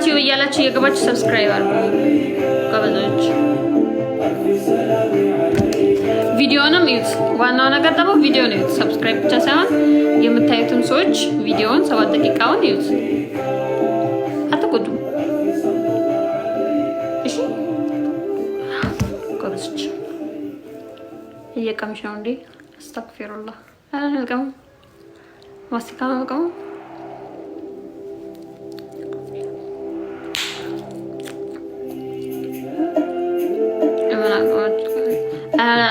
ቲዩብ እያላችሁ እየገባችሁ ሰብስክራይብ አድርጉ ጎበዞች። ቪዲዮንም እዩት። ዋናው ነገር ደግሞ ቪዲዮ ነው። ሰብስክራይብ ብቻ ሳይሆን የምታዩትን ሰዎች ቪዲዮውን 7 ደቂቃውን እዩት። አትቆዱም። እሺ ጎበዞች። እየቀምሽ ነው እንዴ? አስተግፊሩላህ። አልቀም ማስቲካ ነው።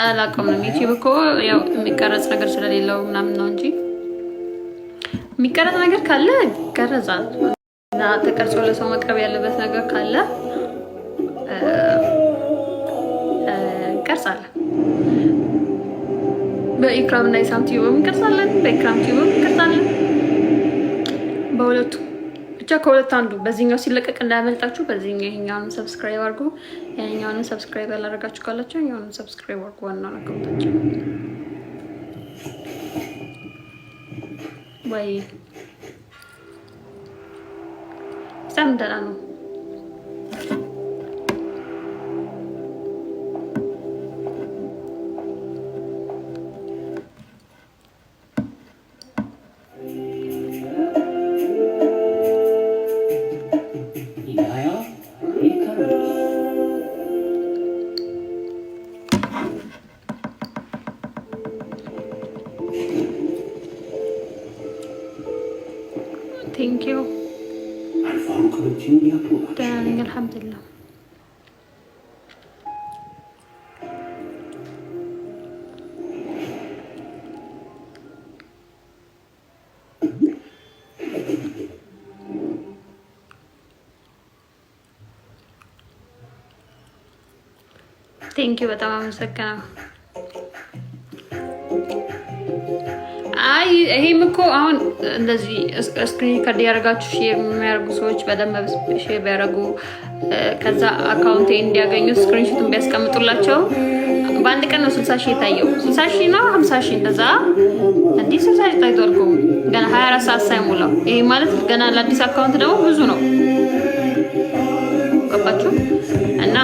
አላውቅም። ዩቲዩብ እኮ ያው የሚቀረጽ ነገር ስለሌለው ምናምን ነው እንጂ የሚቀረጽ ነገር ካለ ይቀረጻል እና ተቀርጾ ለሰው መቅረብ ያለበት ነገር ካለ ይቀርጻል። በኢክራም እና ኢሳም ቲዩብ እንቀርጻለን፣ በኢክራም ቲዩብ እንቀርጻለን። በሁለቱ ብቻ ከሁለት አንዱ በዚህኛው ሲለቀቅ እንዳያመልጣችሁ። በዚህኛው ይሄኛውን ሰብስክራይብ አድርጉ። ያኛውን ሰብስክራይብ ያላደረጋችሁ ካላችሁ ያኛውን ሰብስክራይብ አድርጉ። ዋናው አካውንታችን ወይ ሰምደራ ነው። Thank you. داني الحمد لله. Thank you በጣም አመሰግናለሁ። አይ ይሄም እኮ አሁን እንደዚህ ስክሪን ካርድ ያደርጋችሁ ሼር የሚያደርጉ ሰዎች በደንብ ሼር ቢያደርጉ ከዛ አካውንቴ እንዲያገኙ ስክሪንሾቱን ቢያስቀምጡላቸው በአንድ ቀን ነው 60 ሺህ የታየው። 60 ሺህ ነው 50 ሺህ እንደዛ እንዲህ 60 ሺህ ታይቷል እኮ ገና 24 ሰዓት ሳይሞላው። ይሄ ማለት ገና ለአዲስ አካውንት ደግሞ ብዙ ነው። ገባችሁ? እና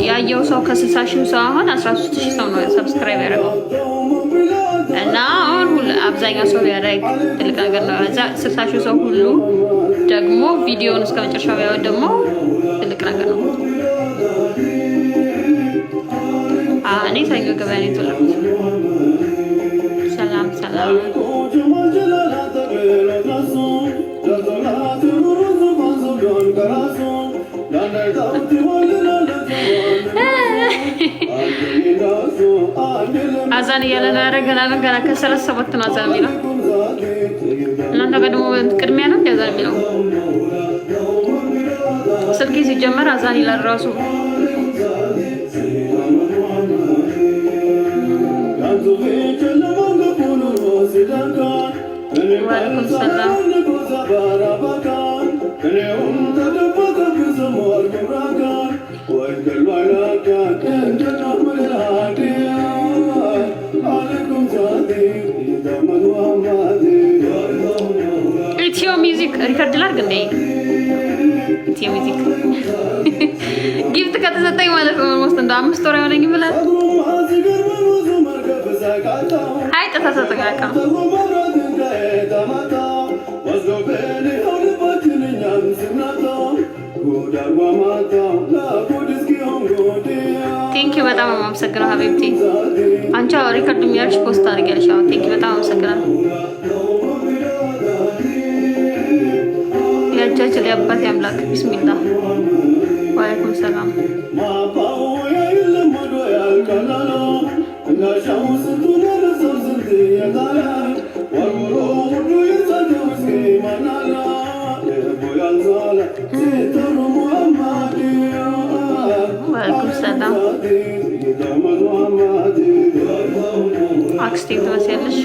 ያየው ሰው ከ60 ሺህ ሰው አሁን 13 ሺህ ሰው ነው ሰብስክራይብ ያደረገው። እና አሁን አብዛኛው ሰው ያደርግ ትልቅ ነገር ነው። እዛ 60 ሺህ ሰው ሁሉ ደግሞ ቪዲዮውን እስከ መጨረሻው ያው ደግሞ ትልቅ ነገር ነው። እኔ ሰኞ ገበያ ነው የተወለድኩት። ሰላም ሰላም። አዛን እያለ ነው ያደረገና ገና ከ37 ነው አዛን የሚለው። እናንተ ጋር ደግሞ ቅድሚያ ነው አዛን የሚለው። ስልኬ ሲጀመር አዛን ይላል ራሱ። ወአለይኩም ሰላም። ኢትዮ ሚውዚክ ሪከርድ ላድርግ እንዴ? ኢትዮ ሚውዚክ ጊፍት ከተሰጠኝ ማለት ነው ኦልሞስት እንደ 5 ወር ያለኝ ብላል። አይ ተሳሳተጋካ ቴንኪ በጣም አመሰግናለሁ ሀቢብቲ። አንቺ ሪከርድ የሚያርሽ ፖስት አድርጊያለሽ። አዎ ቴንኪ በጣም አመሰግናለሁ። ያጃጅ ለአባቴ አምላክ ቢስሚላህ። ወአለይኩም ሰላም። ወአለይኩም ሰላም። አክስቴ ትመስያለሽ።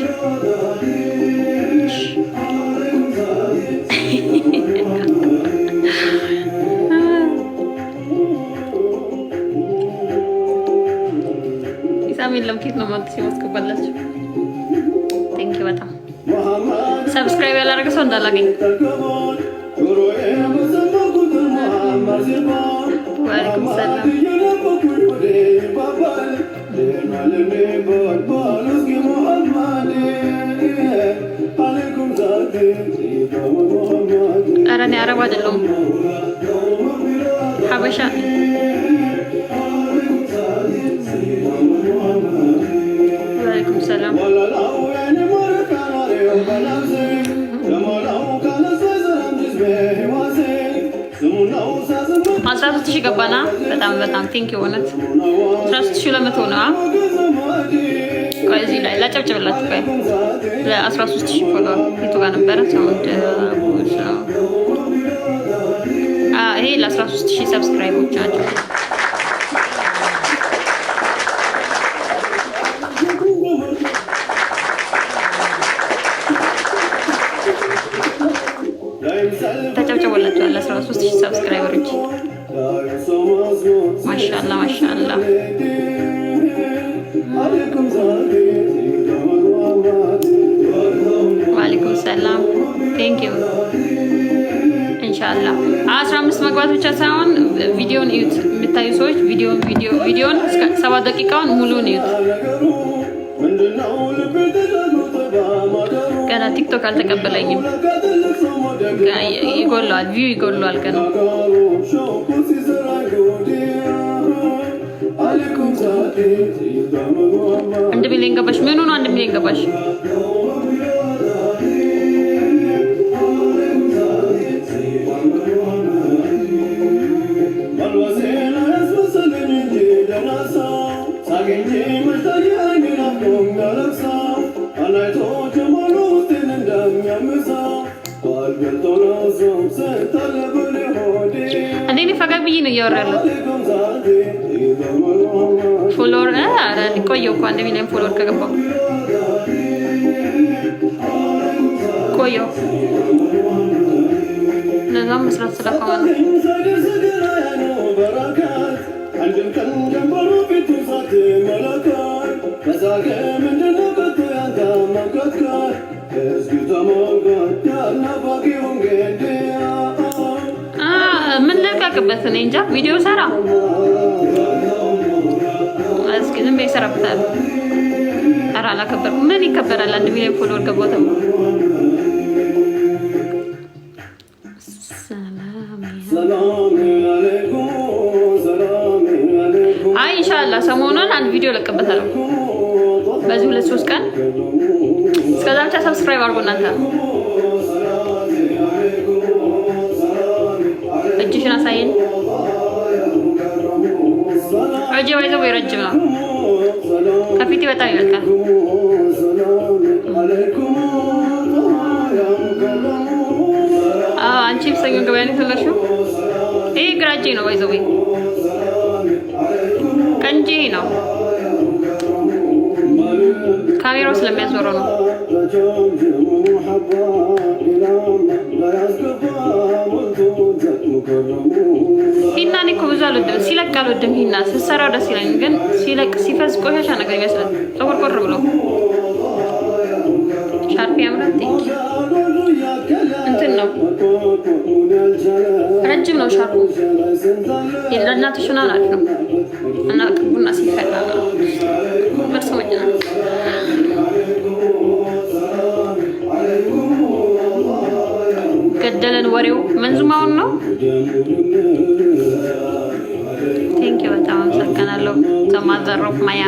ኢሳም የለም ኬት ነው ማለት ሲመስከባላችሁ። ቴንክ ዩ በጣም ሰብስክራይብ ያላደረገ ሰው እንዳላገኝ ወአለይኩም ሰላም። ኧረ እኔ አረብ አይደለሁም ሀበሻ። ወአለይኩም ሰላም። 13,000 ገባና በጣም ቴንክ ዩ እውነት 13,200 ነው። ቆይ እዚህ ላይ ላጨብጭብላችሁ። ቆይ ለ13,000 ፎሎወር የቱ ጋር ነበረ? ይሄ ለ13,000 ሰብስክራይቦች ናቸው። ተጨብጭቦላችኋል ለ13,000 ሰብስክራይበሮች። ማሻአላ ማሻአላ። ወአለይኩም ሰላም ቴንክ ዩ። ኢንሻአላ 15 መግባት ብቻ ሳይሆን ቪዲዮን እዩት። የምታዩ ሰዎች ቪዲዮን እስከ 7 ደቂቃውን ሙሉን እዩት። ገና ቲክቶክ አልተቀበለኝም። ይጎለዋል፣ ቪው ይጎለዋል ገና። አንድ ሚሊዮን ገባሽ? ምን ሆኖ 1 ሚሊዮን ገባሽ? እኔ ፈገግ ብዬ ነው እያወራለሁ። ፎሎወር ኧረ ቆየሁ እኮ 1 ሚሊዮን ፎሎወር ከገባሁ ቆየሁ። ለዛም መስራት ስለቆመ ነው። ምን ልልቀቅበት? እኔ እንጃ። ቪዲዮ ሰራ እስኪ ዝም ብዬ እሰራበታለሁ። ኧረ አላከበርኩም። ምን ይከበራል? 1 ሚሊዮን ፎሎወር ገባሁ። አይ ኢንሻአላህ ሰሞኑን አንድ ቪዲዮ ለቀበታለሁ በዚህ 2-3 ቀን። እስከዛ ብቻ ሰብስክራይብ አድርጉ እናንተ። እጅሽን አሳየን። እጄ ባይዘው ረጅም ነው፣ ከፊቴ በጣም ይበልጣል። አንቺ ሰኞ ገበያ ነው የተወለድሽው? ይሄ ግራ እጄ ነው ባይዘው፣ ቀኝ እጄ ነው። ካሜራው ስለሚያዞረው ነው። ሂና እኔ እኮ ብዙ አልወድም፣ ሲለቅ አልወድም። ሂና ስትሰራው ደስ ይለኝ፣ ግን ሲለቅ ሲፈዝ ቆሻሻ ነገር ይመስላል። ጠቆርቆር ብሎ ሻርፒ ያምራል። ቴንኪ እንትን ነው ረጅም ነው ሻርፑ። ለእናትሽ ሆና አሪፍ ነው እና ቡና ሲፈላ መርሰመኛ ነው። ገደለን ወሬው መንዙማውን ነው። ቴንኪ በጣም አመሰግናለሁ። ተማዘረፍ ማያ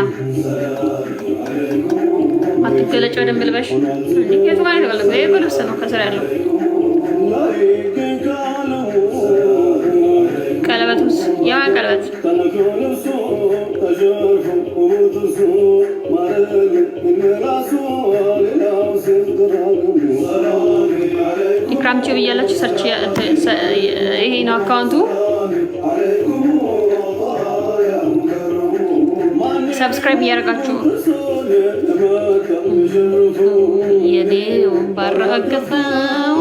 አትገለጭ ወደ ምልበሽ እንዴ የቱ ጋር ነው? ይሄ በልብስ ነው ከስር ያለው ቀለበቱስ ያ ቀለበት ኢክራም ቲዩብ እያላችሁ ሰርች ይሄ ነው አካውንቱ። ሰብስክራይብ እያደረጋችሁ የኔ ባረገፈው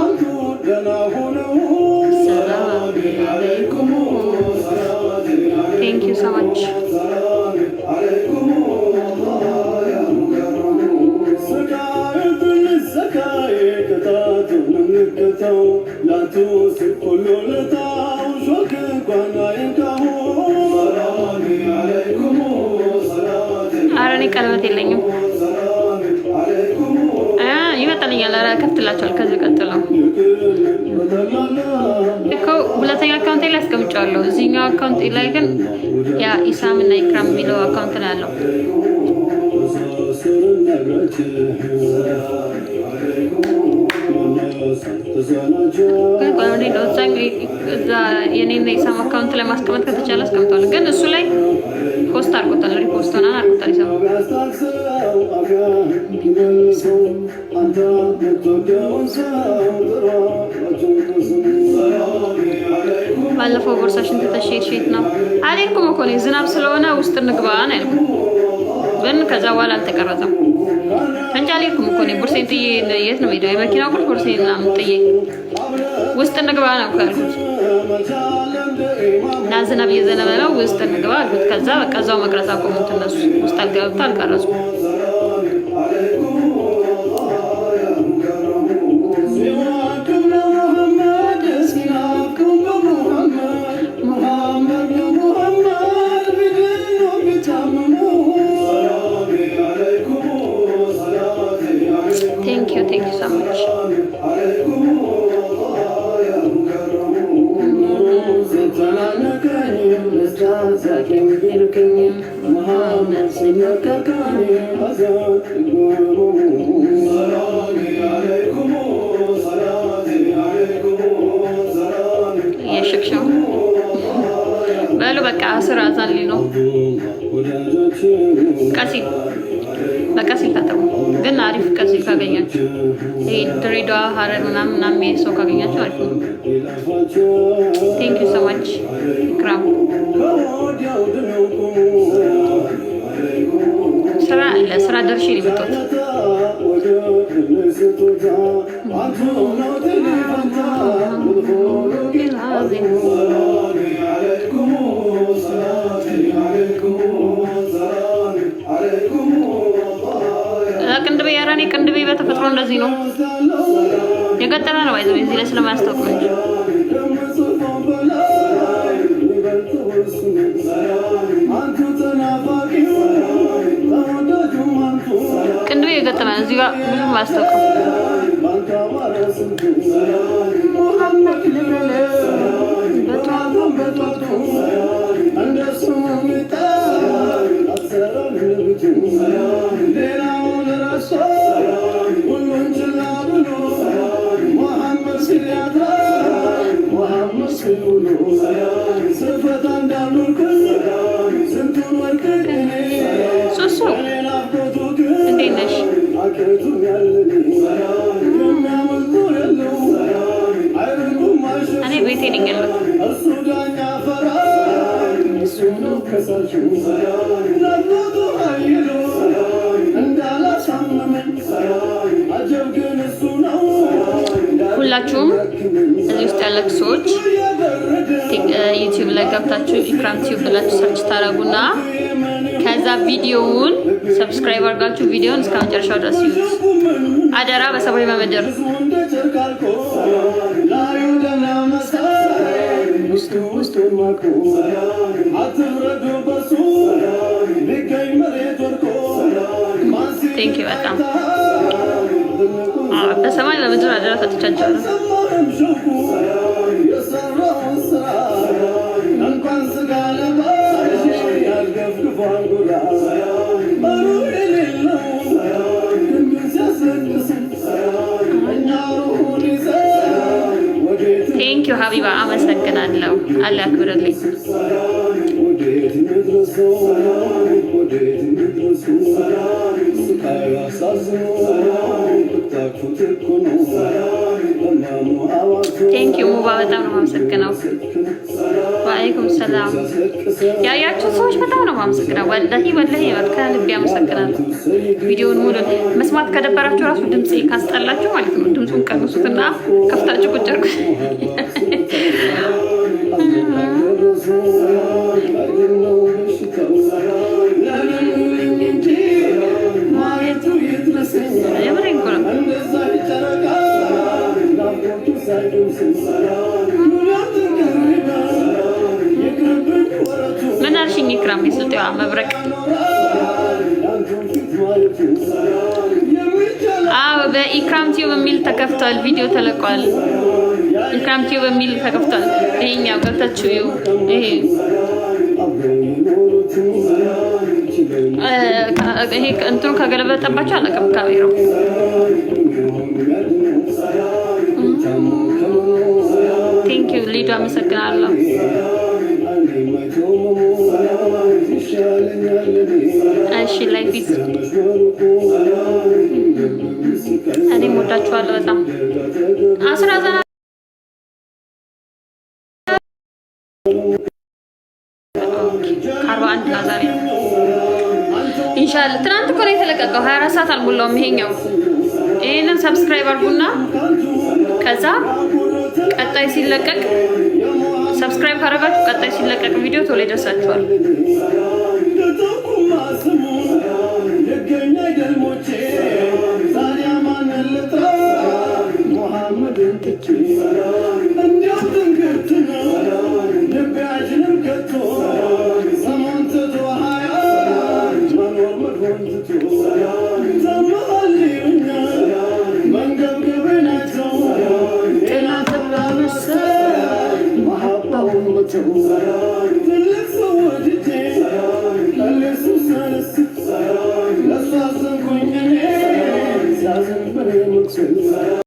ሰላም አለይኩም ቴንክ ዩ ሶ ማች ቀለበት የለኝም። ይመጣልኛል። ኧረ ከፍትላቸዋል። ከዚህ ቀጥለው እኮ ሁለተኛ አካውንቴ ላይ አስቀምጫለሁ። እዚህኛው አካውንቴ ላይ ግን ያ ኢሳም እና ኢክራም የሚለው አካውንት ነው ያለው። እዛ የኔና ኢሳም አካውንት ላይ ማስቀመጥ ከተቻለ አስቀምጧል። ግን እሱ ላይ ፖስት አድርጎታል፣ ሪፖስት ሆና አድርጎታል። ኢሳም ባለፈው ቦርሳሽን ትተሽ ሄድሽ ነው አልሄድኩም እኮ እኔ ዝናብ ስለሆነ ውስጥ እንግባ ነው ያልኩት። ግን ከዛ በኋላ አልተቀረጸም እንጂ አልሄድኩም እኮ እኔ ቦርሳዬን ጥዬ የት ነው የምሄደው? የመኪና ቁልፍ ቦርሳዬን ምናምን ጥዬ ውስጥ እንግባ ነው እኮ ያልኩት። እና ዝናብ እየዘነበ ነው ውስጥ እንግባ አልኩት። ከዛ በቃ እዛው መቅረጽ አቆሙት እነሱ። ውስጥ አልገብተው አልቀረጹም። Thank you so much. የሽክሻው በሉ በቃ ስራ ዛሊ ነው። ቀሲል በቀሲል ታጠቡ። ግን አሪፍ ቀሲል ካገኛችሁ ይሄ ድሬዳዋ ሀረር ምናምን ሰው ካገኛችሁ አሪፍ ነው። ቴንክ ዩ ሶ ማች ኢክራም። ስራ ደርሼ ነው የመጣሁት። ቅንድቤ ያራኔ ቅንድቤ በተፈጥሮ እንደዚህ ነው የገጠመ ነው። አይዘው እዚህ ላይ ስለማያስታውቅ ነው እንጂ ቅንድቤ የገጠመ ነው። እዚህ ጋር ብዙ ማያስታውቅ ሱሱ እንዴት ነሽ? እኔ ቤቴ ነኝ ያለሁት። ሁላችሁም እዚህ ውስጥ ያላችሁ ሰዎች ዩቲዩብ ላይ ገብታችሁ ኢክራም ቲዩብ ብላችሁ ሰርች ታረጉና ከዛ ቪዲዮውን ሰብስክራይብ አድርጋችሁ ቪዲዮውን እስከ መጨረሻው ድረስ ይዩት። አደራ በሰባዊ በመደር ቴንክ ዩ በጣም በሰማይ በምድር አደራ ሰጥቻችኋለሁ። ቴንክ ዩ ሀቢባ አመሰግናለሁ። አላህ ያክብርልኝ። ቴንክ ዩ ሙባ በጣም ነው የማመሰግነው። ወአለይኩም ሰላም። ያያችሁ ሰዎች በጣም ነው የማመሰግነው። ወላሂ ከልቤ አመሰግናለሁ። ቪዲዮውን ሙሉ መስማት ከደበራችሁ ራሱ ድምጽ ካስጠላችሁ ማለት ነው ድምጹን ቀንሱትና ከፍታችሁ ቁጭ አድርጉ። ምን አልሽኝ? ኢክራም የስልጤዋ መብረቅ በኢክራም ቲዩብ የሚል ተከፍቷል፣ ቪዲዮ ተለቋል። ኢክራም ቲዩብ የሚል ተከፍቷል። ይሄኛው ገብታችሁ ይሄ እንትኑ ከገለበጠባቸው አላውቅም። ካሜራው ቴንኪው ሊዱ አመሰግናለሁ። እሺ ላይፊዝ እኔም ወዳችኋለሁ በጣም 41 ዛሬ ኢንሻአላህ። ትናንት እኮ ነው የተለቀቀው፣ 24 ሰዓት አልሞላውም። ይሄኛው ይሄንን ሰብስክራይብ አድርጉና ከዛ ቀጣይ ሲለቀቅ ሰብስክራይብ ካደረጋችሁ ቀጣይ ሲለቀቅ ቪዲዮ ቶሎ ይደርሳችኋል። Thank you.